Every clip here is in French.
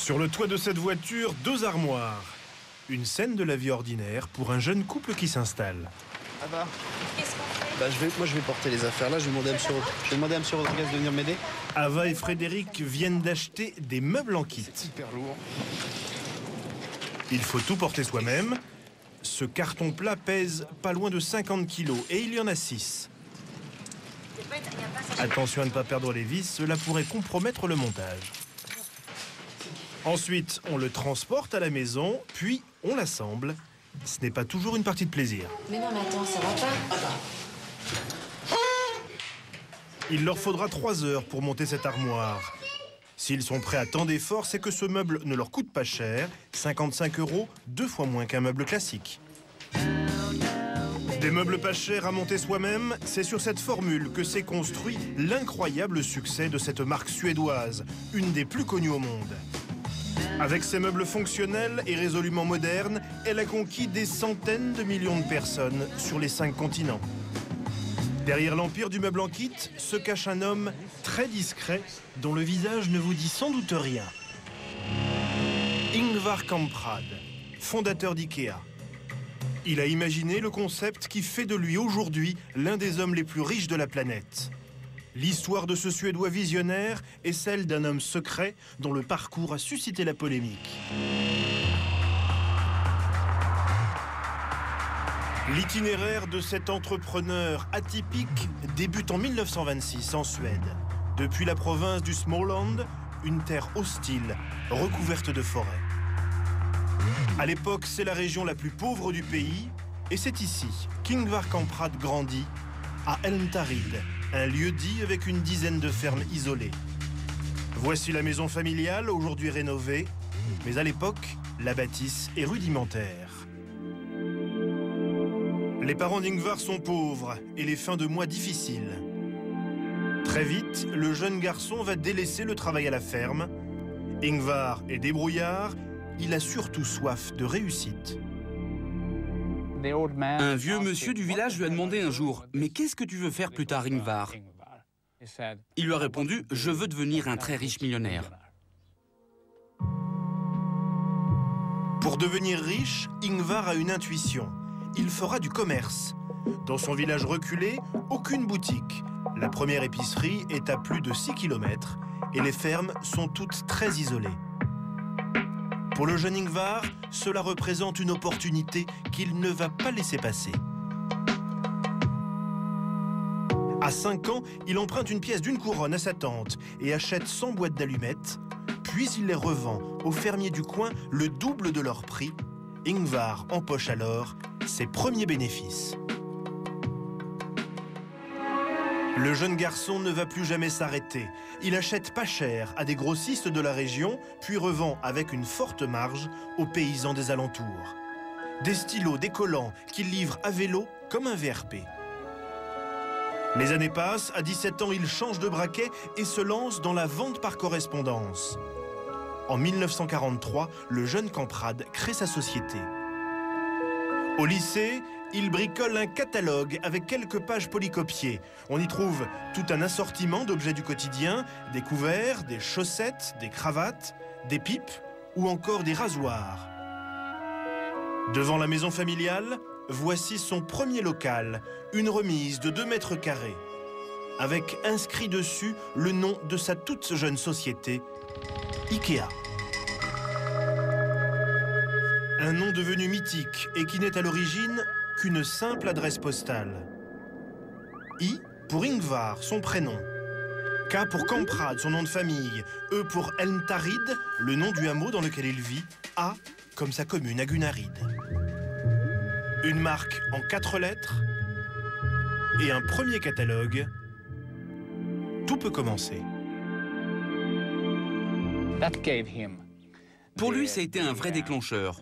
Sur le toit de cette voiture, 2 armoires. Une scène de la vie ordinaire pour un jeune couple qui s'installe. Ah bah. Qu'est-ce qu'on fait? Moi je vais porter les affaires là, je vais demander à M. Rodriguez de venir m'aider. Ava et Frédéric viennent d'acheter des meubles en kit. C'est hyper lourd. Il faut tout porter soi-même. Ce carton plat pèse pas loin de 50 kilos et il y en a 6. Attention à ne pas perdre les vis, cela pourrait compromettre le montage. Ensuite, on le transporte à la maison, puis on l'assemble. Ce n'est pas toujours une partie de plaisir. Mais non, mais attends, ça va pas. Il leur faudra 3 heures pour monter cette armoire. S'ils sont prêts à tant d'efforts, c'est que ce meuble ne leur coûte pas cher, 55 €, 2 fois moins qu'un meuble classique. Des meubles pas chers à monter soi-même, c'est sur cette formule que s'est construit l'incroyable succès de cette marque suédoise, une des plus connues au monde. Avec ses meubles fonctionnels et résolument modernes, elle a conquis des centaines de millions de personnes sur les 5 continents. Derrière l'empire du meuble en kit se cache un homme très discret dont le visage ne vous dit sans doute rien. Ingvar Kamprad, fondateur d'IKEA. Il a imaginé le concept qui fait de lui aujourd'hui l'un des hommes les plus riches de la planète. L'histoire de ce Suédois visionnaire est celle d'un homme secret dont le parcours a suscité la polémique. L'itinéraire de cet entrepreneur atypique débute en 1926 en Suède. Depuis la province du Småland, une terre hostile, recouverte de forêts. À l'époque, c'est la région la plus pauvre du pays, et c'est ici qu'Ingvar Kamprad grandit, à Elmtarid, un lieu-dit avec une dizaine de fermes isolées. Voici la maison familiale, aujourd'hui rénovée, mais à l'époque, la bâtisse est rudimentaire. Les parents d'Ingvar sont pauvres et les fins de mois difficiles. Très vite, le jeune garçon va délaisser le travail à la ferme. Ingvar est débrouillard, il a surtout soif de réussite. Un vieux monsieur du village lui a demandé un jour « Mais qu'est-ce que tu veux faire plus tard, Ingvar ?» Il lui a répondu « Je veux devenir un très riche millionnaire. » Pour devenir riche, Ingvar a une intuition. Il fera du commerce. Dans son village reculé, aucune boutique. La première épicerie est à plus de 6 km et les fermes sont toutes très isolées. Pour le jeune Ingvar, cela représente une opportunité qu'il ne va pas laisser passer. À 5 ans, il emprunte une pièce d'une couronne à sa tante et achète 100 boîtes d'allumettes, puis il les revend aux fermiers du coin le double de leur prix. Ingvar empoche alors ses premiers bénéfices. Le jeune garçon ne va plus jamais s'arrêter. Il achète pas cher à des grossistes de la région, puis revend avec une forte marge aux paysans des alentours. Des stylos, des collants qu'il livre à vélo comme un VRP. Les années passent, à 17 ans, il change de braquet et se lance dans la vente par correspondance. En 1943, le jeune Kamprad crée sa société. Au lycée, il bricole un catalogue avec quelques pages polycopiées. On y trouve tout un assortiment d'objets du quotidien, des couverts, des chaussettes, des cravates, des pipes ou encore des rasoirs. Devant la maison familiale, voici son premier local, une remise de 2 mètres carrés, avec inscrit dessus le nom de sa toute jeune société, IKEA. Un nom devenu mythique et qui n'est à l'origine qu'une simple adresse postale. I pour Ingvar, son prénom. K pour Kamprad, son nom de famille. E pour Elmtarid, le nom du hameau dans lequel il vit. A comme sa commune à Gunnarid. Une marque en 4 lettres et un premier catalogue. Tout peut commencer. Pour lui, ça a été un vrai déclencheur.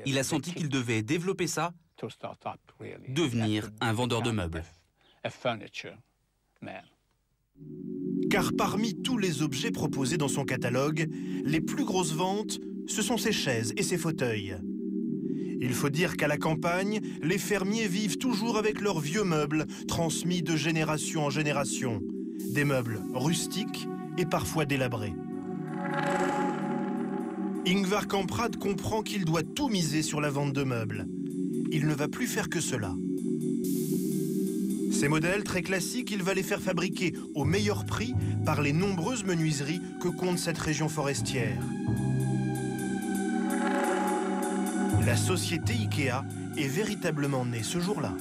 Il a senti qu'il devait développer ça, devenir un vendeur de meubles. Car parmi tous les objets proposés dans son catalogue, les plus grosses ventes, ce sont ses chaises et ses fauteuils. Il faut dire qu'à la campagne, les fermiers vivent toujours avec leurs vieux meubles, transmis de génération en génération. Des meubles rustiques et parfois délabrés. Ingvar Kamprad comprend qu'il doit tout miser sur la vente de meubles. Il ne va plus faire que cela. Ces modèles très classiques, il va les faire fabriquer au meilleur prix par les nombreuses menuiseries que compte cette région forestière. La société Ikea est véritablement née ce jour-là.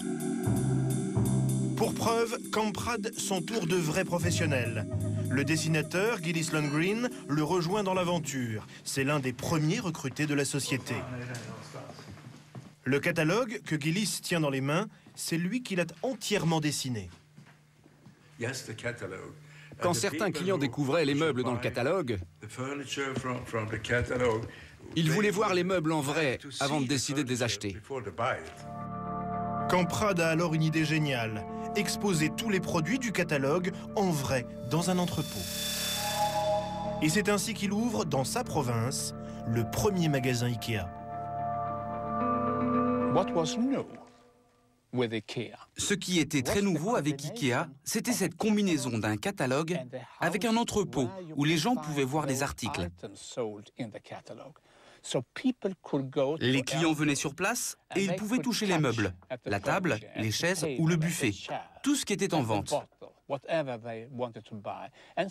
Pour preuve, Kamprad s'entoure de vrais professionnels. Le dessinateur, Gillis Lundgren, le rejoint dans l'aventure. C'est l'un des premiers recrutés de la société. Le catalogue que Gillis tient dans les mains, c'est lui qui l'a entièrement dessiné. Quand certains clients découvraient les meubles dans le catalogue, ils voulaient voir les meubles en vrai avant de décider de les acheter. Kamprad a alors une idée géniale. Exposer tous les produits du catalogue en vrai dans un entrepôt. Et c'est ainsi qu'il ouvre, dans sa province, le premier magasin Ikea. Ce qui était très nouveau avec Ikea, c'était cette combinaison d'un catalogue avec un entrepôt où les gens pouvaient voir les articles. Les clients venaient sur place et ils pouvaient toucher les meubles, la table, les chaises ou le buffet, tout ce qui était en vente.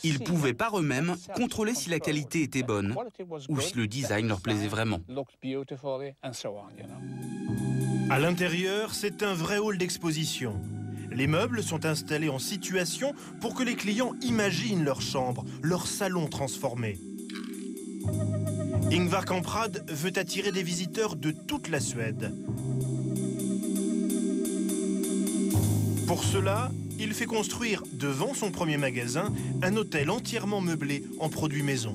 Ils pouvaient par eux-mêmes contrôler si la qualité était bonne ou si le design leur plaisait vraiment. À l'intérieur, c'est un vrai hall d'exposition. Les meubles sont installés en situation pour que les clients imaginent leur chambre, leur salon transformé. Ingvar Kamprad veut attirer des visiteurs de toute la Suède. Pour cela, il fait construire devant son premier magasin un hôtel entièrement meublé en produits maison.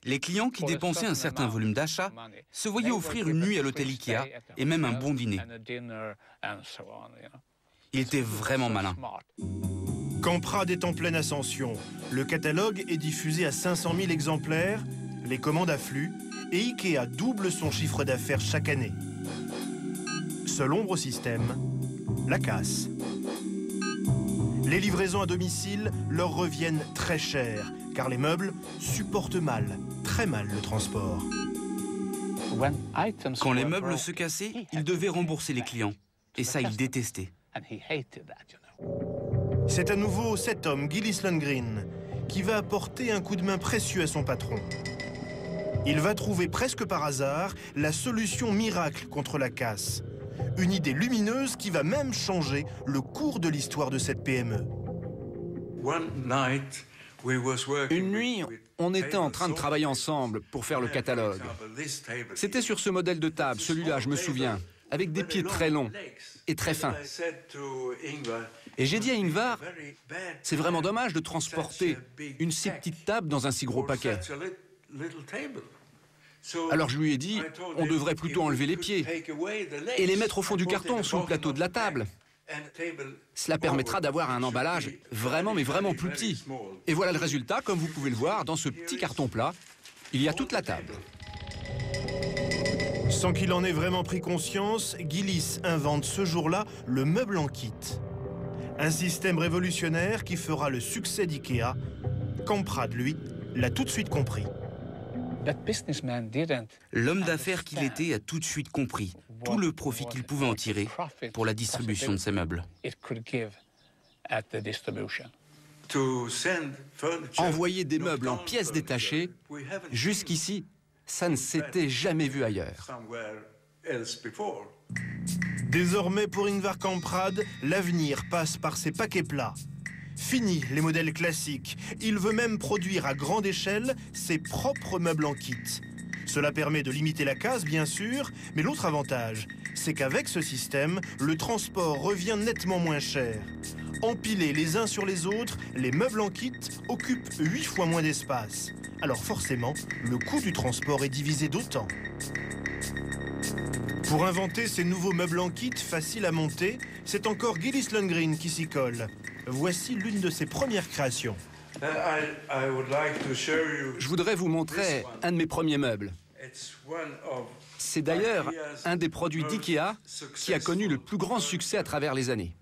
Les clients qui dépensaient un certain volume d'achat se voyaient offrir une nuit à l'hôtel Ikea et même un bon dîner. Il était vraiment malin. Kamprad est en pleine ascension. Le catalogue est diffusé à 500 000 exemplaires, les commandes affluent et Ikea double son chiffre d'affaires chaque année. Seul ombre au système, la casse. Les livraisons à domicile leur reviennent très cher, car les meubles supportent mal, très mal le transport. Quand les meubles se cassaient, il devait rembourser les clients. Et ça, il détestait. C'est à nouveau cet homme, Gillis Lundgren, qui va apporter un coup de main précieux à son patron. Il va trouver presque par hasard la solution miracle contre la casse. Une idée lumineuse qui va même changer le cours de l'histoire de cette PME. Une nuit, on était en train de travailler ensemble pour faire le catalogue. C'était sur ce modèle de table, celui-là, je me souviens, avec des pieds très longs et très fins. Et j'ai dit à Ingvar, c'est vraiment dommage de transporter une si petite table dans un si gros paquet. Alors je lui ai dit, on devrait plutôt enlever les pieds et les mettre au fond du carton sous le plateau de la table. Cela permettra d'avoir un emballage vraiment, mais vraiment plus petit. Et voilà le résultat, comme vous pouvez le voir, dans ce petit carton plat, il y a toute la table. Sans qu'il en ait vraiment pris conscience, Gillis invente ce jour-là le meuble en kit. Un système révolutionnaire qui fera le succès d'Ikea. Kamprad, lui, l'a tout de suite compris. L'homme d'affaires qu'il était a tout de suite compris tout le profit qu'il pouvait en tirer pour la distribution de ses meubles. Envoyer des meubles en pièces détachées, jusqu'ici, ça ne s'était jamais vu ailleurs. Désormais, pour Ingvar Kamprad, l'avenir passe par ses paquets plats. Fini les modèles classiques. Il veut même produire à grande échelle ses propres meubles en kit. Cela permet de limiter la casse, bien sûr, mais l'autre avantage, c'est qu'avec ce système, le transport revient nettement moins cher. Empilés les uns sur les autres, les meubles en kit occupent 8 fois moins d'espace. Alors forcément, le coût du transport est divisé d'autant. Pour inventer ces nouveaux meubles en kit faciles à monter, c'est encore Gillis Lundgren qui s'y colle. Voici l'une de ses premières créations. Je voudrais vous montrer un de mes premiers meubles. C'est d'ailleurs un des produits d'Ikea qui a connu le plus grand succès à travers les années.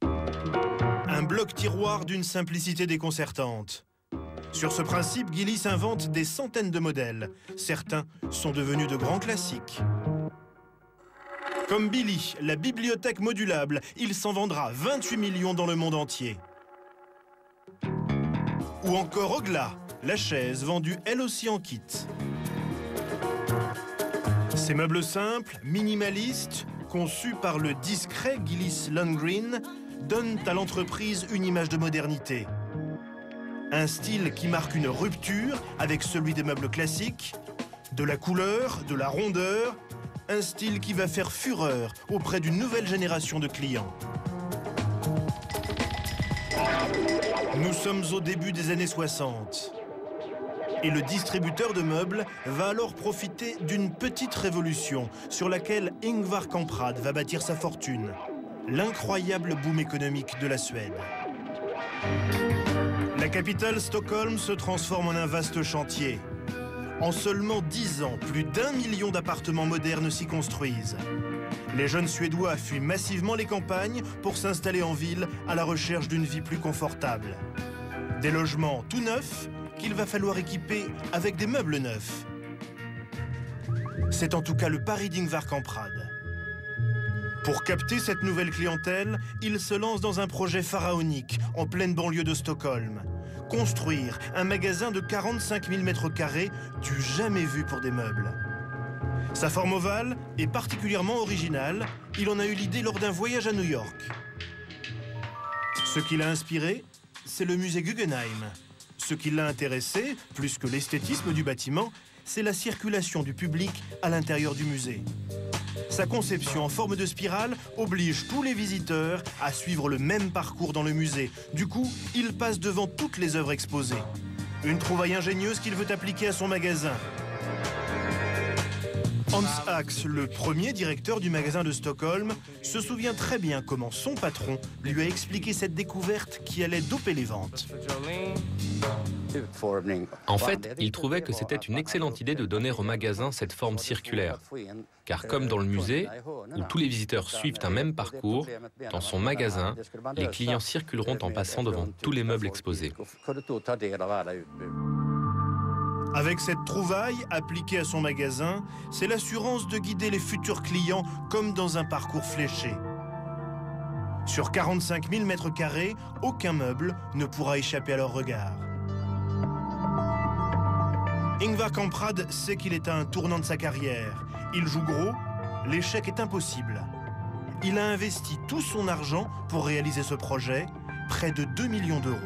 Un bloc-tiroir d'une simplicité déconcertante. Sur ce principe, Gillis invente des centaines de modèles. Certains sont devenus de grands classiques. Comme Billy, la bibliothèque modulable, il s'en vendra 28 millions dans le monde entier. Ou encore Ogla, la chaise vendue elle aussi en kit. Ces meubles simples, minimalistes, conçus par le discret Gillis Lundgren, donnent à l'entreprise une image de modernité. Un style qui marque une rupture avec celui des meubles classiques, de la couleur, de la rondeur, un style qui va faire fureur auprès d'une nouvelle génération de clients. Nous sommes au début des années 60. Et le distributeur de meubles va alors profiter d'une petite révolution sur laquelle Ingvar Kamprad va bâtir sa fortune. L'incroyable boom économique de la Suède. La capitale Stockholm se transforme en un vaste chantier. En seulement 10 ans, plus d'1 million d'appartements modernes s'y construisent. Les jeunes Suédois fuient massivement les campagnes pour s'installer en ville à la recherche d'une vie plus confortable. Des logements tout neufs qu'il va falloir équiper avec des meubles neufs. C'est en tout cas le pari d'Ingvar Kamprad. Pour capter cette nouvelle clientèle, il se lance dans un projet pharaonique en pleine banlieue de Stockholm. Construire un magasin de 45 000 m² du jamais vu pour des meubles. Sa forme ovale est particulièrement originale. Il en a eu l'idée lors d'un voyage à New York. Ce qui l'a inspiré, c'est le musée Guggenheim. Ce qui l'a intéressé, plus que l'esthétisme du bâtiment, c'est la circulation du public à l'intérieur du musée. Sa conception en forme de spirale oblige tous les visiteurs à suivre le même parcours dans le musée. Du coup, il passe devant toutes les œuvres exposées. Une trouvaille ingénieuse qu'il veut appliquer à son magasin. Hans Ax, le premier directeur du magasin de Stockholm, se souvient très bien comment son patron lui a expliqué cette découverte qui allait doper les ventes. En fait, il trouvait que c'était une excellente idée de donner au magasin cette forme circulaire. Car comme dans le musée, où tous les visiteurs suivent un même parcours, dans son magasin, les clients circuleront en passant devant tous les meubles exposés. Avec cette trouvaille appliquée à son magasin, c'est l'assurance de guider les futurs clients comme dans un parcours fléché. Sur 45 000 m², aucun meuble ne pourra échapper à leur regard. Ingvar Kamprad sait qu'il est à un tournant de sa carrière. Il joue gros, l'échec est impossible. Il a investi tout son argent pour réaliser ce projet, près de 2 millions d'euros.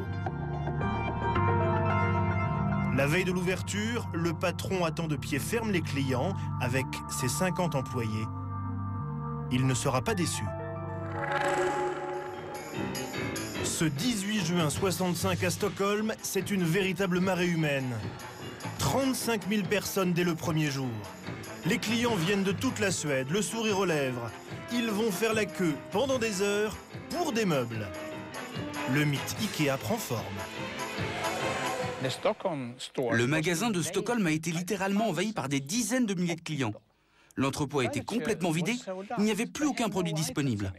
La veille de l'ouverture, le patron attend de pied ferme les clients avec ses 50 employés. Il ne sera pas déçu. Ce 18 juin 65 à Stockholm, c'est une véritable marée humaine. 35 000 personnes dès le premier jour. Les clients viennent de toute la Suède, le sourire aux lèvres. Ils vont faire la queue pendant des heures pour des meubles. Le mythe Ikea prend forme. Le magasin de Stockholm a été littéralement envahi par des dizaines de milliers de clients. L'entrepôt a été complètement vidé, il n'y avait plus aucun produit disponible.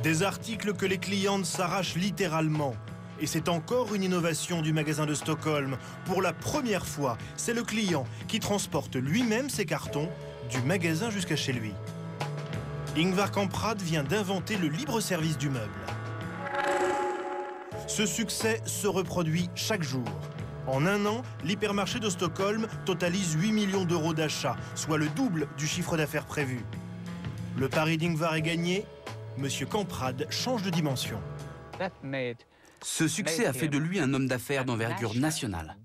Des articles que les clientes s'arrachent littéralement. Et c'est encore une innovation du magasin de Stockholm. Pour la première fois, c'est le client qui transporte lui-même ses cartons du magasin jusqu'à chez lui. Ingvar Kamprad vient d'inventer le libre service du meuble. Ce succès se reproduit chaque jour. En un an, l'hypermarché de Stockholm totalise 8 millions d'euros d'achats, soit le double du chiffre d'affaires prévu. Le pari d'Ingvar est gagné, Monsieur Kamprad change de dimension. Ce succès a fait de lui un homme d'affaires d'envergure nationale.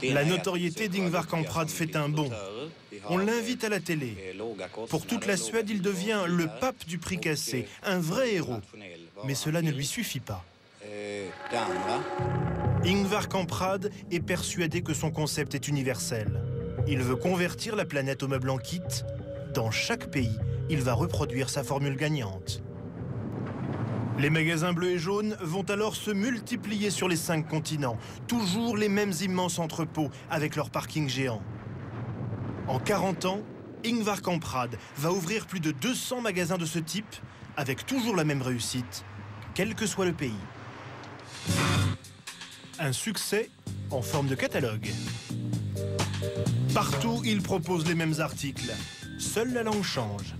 La notoriété d'Ingvar Kamprad fait un bond. On l'invite à la télé. Pour toute la Suède, il devient le pape du prix cassé, un vrai héros. Mais cela ne lui suffit pas. Ingvar Kamprad est persuadé que son concept est universel. Il veut convertir la planète au meuble en kit. Dans chaque pays, il va reproduire sa formule gagnante. Les magasins bleus et jaunes vont alors se multiplier sur les 5 continents. Toujours les mêmes immenses entrepôts avec leurs parkings géants. En 40 ans, Ingvar Kamprad va ouvrir plus de 200 magasins de ce type, avec toujours la même réussite, quel que soit le pays. Un succès en forme de catalogue. Partout, il propose les mêmes articles. Seule la langue change.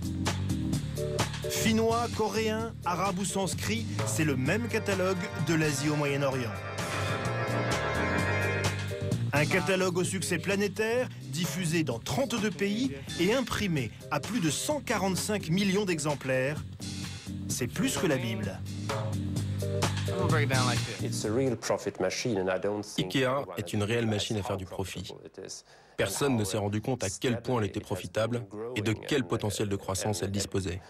Finnois, coréen, arabe ou sanskrit, c'est le même catalogue de l'Asie au Moyen-Orient. Un catalogue au succès planétaire, diffusé dans 32 pays et imprimé à plus de 145 millions d'exemplaires. C'est plus que la Bible. Ikea est une réelle machine à faire du profit. Personne ne s'est rendu compte à quel point elle était profitable et de quel potentiel de croissance elle disposait.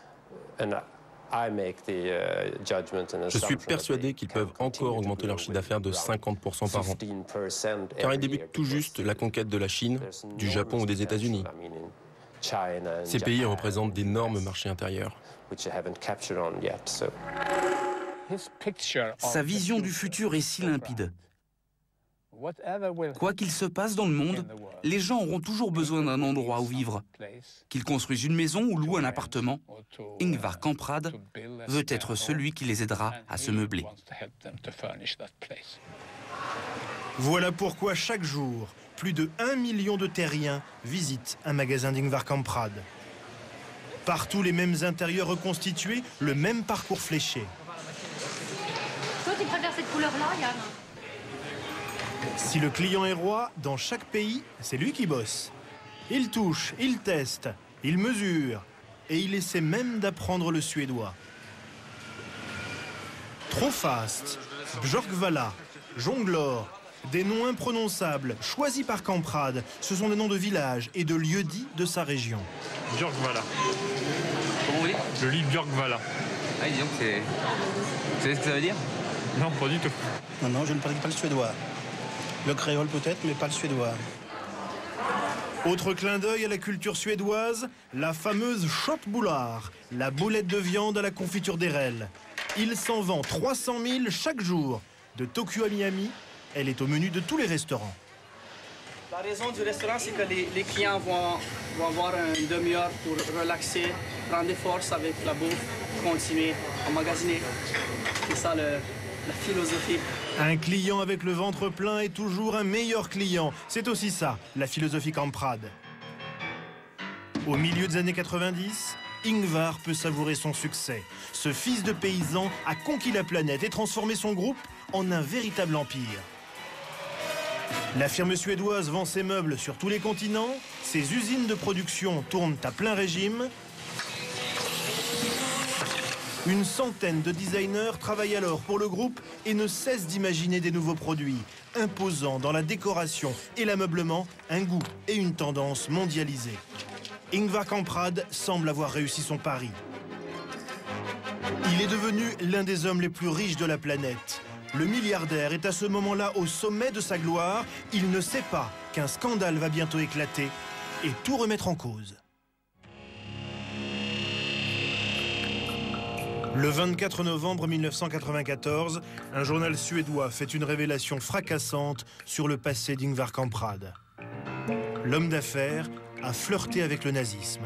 Je suis persuadé qu'ils peuvent encore augmenter leur chiffre d'affaires de 50% par an, car ils débutent tout juste la conquête de la Chine, du Japon ou des États-Unis. Ces pays représentent d'énormes marchés intérieurs. Sa vision du futur est si limpide. Quoi qu'il se passe dans le monde, les gens auront toujours besoin d'un endroit où vivre. Qu'ils construisent une maison ou louent un appartement, Ingvar Kamprad veut être celui qui les aidera à se meubler. Voilà pourquoi chaque jour, plus de 1 million de terriens visitent un magasin d'Ingvar Kamprad. Partout les mêmes intérieurs reconstitués, le même parcours fléché. Toi, tu préfères cette couleur-là, Yann? Si le client est roi, dans chaque pays, c'est lui qui bosse. Il touche, il teste, il mesure et il essaie même d'apprendre le suédois. Trofast, Björkvalla, Jonglor, des noms imprononçables choisis par Kamprad, ce sont des noms de villages et de lieux-dits de sa région. Björkvalla. Comment vous dites? Je lis Björkvalla. Ah, disons que c'est... Vous savez ce que ça veut dire? Non, pas du tout. Non, je ne parle pas le suédois. Le créole peut-être, mais pas le suédois. Autre clin d'œil à la culture suédoise, la fameuse köttbullar, la boulette de viande à la confiture d'érel. Il s'en vend 300 000 chaque jour. De Tokyo à Miami, elle est au menu de tous les restaurants. La raison du restaurant, c'est que les clients vont avoir une demi-heure pour relaxer, prendre des forces avec la bouffe, continuer à magasiner. C'est ça la philosophie. Un client avec le ventre plein est toujours un meilleur client. C'est aussi ça, la philosophie Kamprad. Au milieu des années 90, Ingvar peut savourer son succès. Ce fils de paysan a conquis la planète et transformé son groupe en un véritable empire. La firme suédoise vend ses meubles sur tous les continents, ses usines de production tournent à plein régime. Une centaine de designers travaillent alors pour le groupe et ne cessent d'imaginer des nouveaux produits, imposant dans la décoration et l'ameublement un goût et une tendance mondialisée. Ingvar Kamprad semble avoir réussi son pari. Il est devenu l'un des hommes les plus riches de la planète. Le milliardaire est à ce moment-là au sommet de sa gloire. Il ne sait pas qu'un scandale va bientôt éclater et tout remettre en cause. Le 24 novembre 1994, un journal suédois fait une révélation fracassante sur le passé d'Ingvar Kamprad. L'homme d'affaires a flirté avec le nazisme.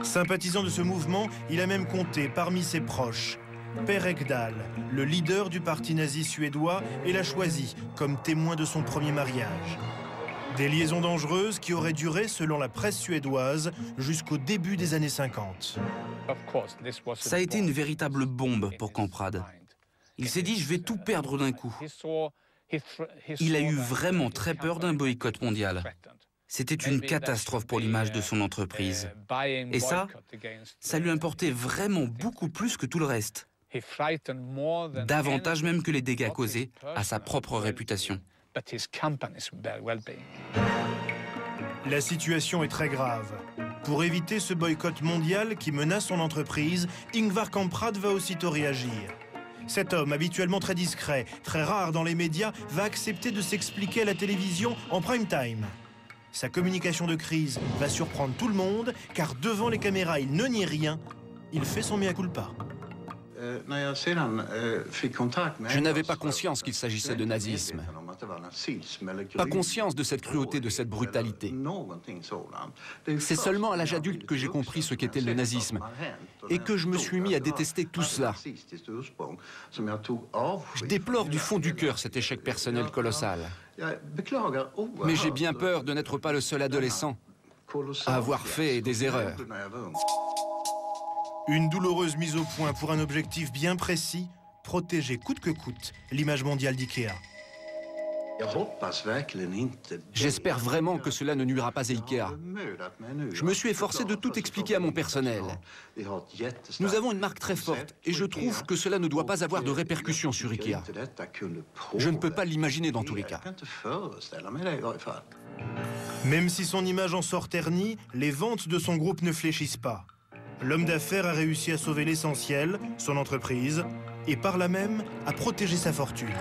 Sympathisant de ce mouvement, il a même compté parmi ses proches. Per Ekdahl, le leader du parti nazi suédois, et l'a choisi comme témoin de son premier mariage. Des liaisons dangereuses qui auraient duré, selon la presse suédoise, jusqu'au début des années 50. Ça a été une véritable bombe pour Kamprad. Il s'est dit, je vais tout perdre d'un coup. Il a eu vraiment très peur d'un boycott mondial. C'était une catastrophe pour l'image de son entreprise. Et ça lui importait vraiment beaucoup plus que tout le reste. Davantage même que les dégâts causés à sa propre réputation. La situation est très grave. Pour éviter ce boycott mondial qui menace son entreprise, Ingvar Kamprad va aussitôt réagir. Cet homme, habituellement très discret, très rare dans les médias, va accepter de s'expliquer à la télévision en prime time. Sa communication de crise va surprendre tout le monde, car devant les caméras, il ne nie rien. Il fait son mea culpa. Je n'avais pas conscience qu'il s'agissait de nazisme. Pas conscience de cette cruauté, de cette brutalité. C'est seulement à l'âge adulte que j'ai compris ce qu'était le nazisme et que je me suis mis à détester tout cela. Je déplore du fond du cœur cet échec personnel colossal. Mais j'ai bien peur de n'être pas le seul adolescent à avoir fait des erreurs. Une douloureuse mise au point pour un objectif bien précis, protéger coûte que coûte l'image mondiale d'IKEA. J'espère vraiment que cela ne nuira pas à IKEA. Je me suis efforcé de tout expliquer à mon personnel. Nous avons une marque très forte et je trouve que cela ne doit pas avoir de répercussions sur IKEA. Je ne peux pas l'imaginer dans tous les cas. Même si son image en sort ternie, les ventes de son groupe ne fléchissent pas. L'homme d'affaires a réussi à sauver l'essentiel, son entreprise, et par là même à protéger sa fortune.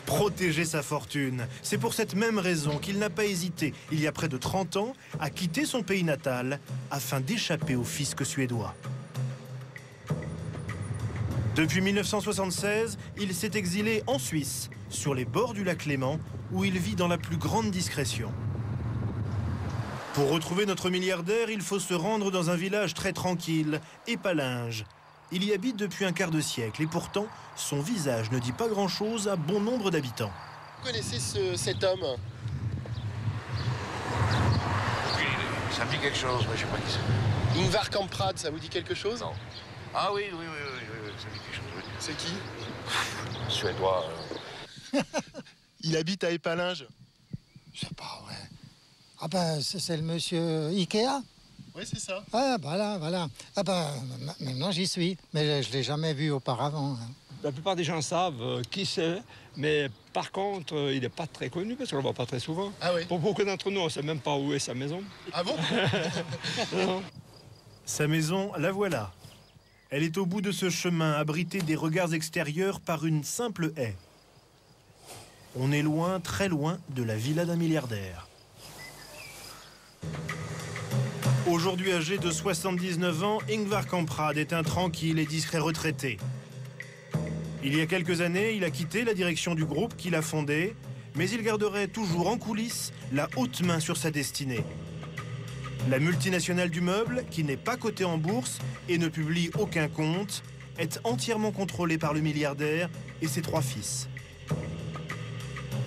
Protéger sa fortune, c'est pour cette même raison qu'il n'a pas hésité, il y a près de 30 ans, à quitter son pays natal afin d'échapper au fisc suédois. Depuis 1976, il s'est exilé en Suisse, sur les bords du lac Léman, où il vit dans la plus grande discrétion. Pour retrouver notre milliardaire, il faut se rendre dans un village très tranquille, Épalinges. Il y habite depuis un quart de siècle et pourtant, son visage ne dit pas grand-chose à bon nombre d'habitants. Vous connaissez cet homme? Ça me dit quelque chose, mais je sais pas qui c'est. Ingvar Kamprad, ça vous dit quelque chose? Non. Ah oui, ça me dit quelque chose. Oui. C'est qui? Suédois. Il habite à Épalinges. C'est pas vrai. Ah ben, c'est le monsieur Ikea? Oui, c'est ça. Ah, voilà. Ah ben, maintenant j'y suis, mais je ne l'ai jamais vu auparavant. La plupart des gens savent qui c'est, mais par contre, il n'est pas très connu parce qu'on ne le voit pas très souvent. Ah oui. Pour beaucoup d'entre nous, on ne sait même pas où est sa maison. Ah bon? Non. Sa maison, la voilà. Elle est au bout de ce chemin, abritée des regards extérieurs par une simple haie. On est loin, très loin, de la villa d'un milliardaire. Aujourd'hui âgé de 79 ans, Ingvar Kamprad est un tranquille et discret retraité. Il y a quelques années, il a quitté la direction du groupe qu'il a fondé, mais il garderait toujours en coulisses la haute main sur sa destinée. La multinationale du meuble, qui n'est pas cotée en bourse et ne publie aucun compte, est entièrement contrôlée par le milliardaire et ses 3 fils.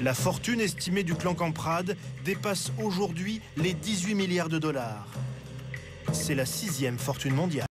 La fortune estimée du clan Kamprad dépasse aujourd'hui les 18 milliards de dollars. C'est la 6e fortune mondiale.